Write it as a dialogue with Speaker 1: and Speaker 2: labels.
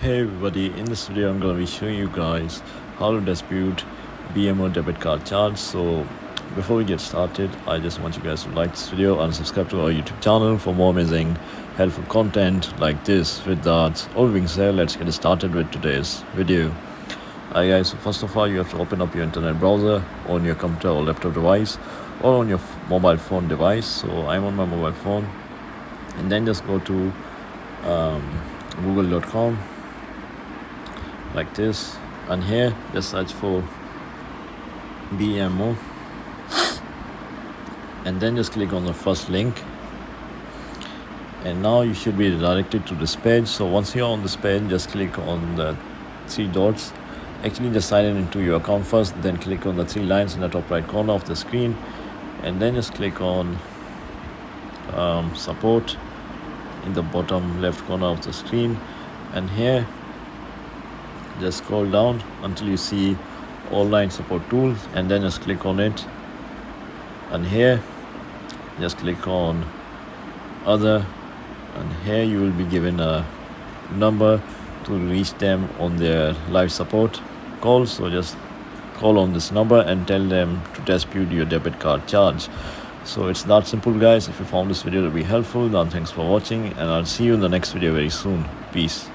Speaker 1: Hey everybody, in this video I'm going to be showing you guys how to dispute BMO debit card charge. So before we get started, I just want you guys to like this video and subscribe to our YouTube channel for more amazing helpful content like this. With that all being said, let's get started with today's video. Alright guys, so first of all you have to open up your internet browser on your computer or laptop device or on your mobile phone device. So I'm on my mobile phone, and then just go to google.com like this, and here just search for BMO and then just click on the first link, and now you should be redirected to this page. So once you're on this page, just click on the three dots. Actually just sign in into your account first, then click on the three lines in the top right corner of the screen, and then just click on support in the bottom left corner of the screen, and here just scroll down until you see online support tools, and then just click on it, and here just click on other, and here you will be given a number to reach them on their live support call. So just call on this number and tell them to dispute your debit card charge. So it's that simple guys. If you found this video to be helpful, then thanks for watching, and I'll see you in the next video very soon. Peace.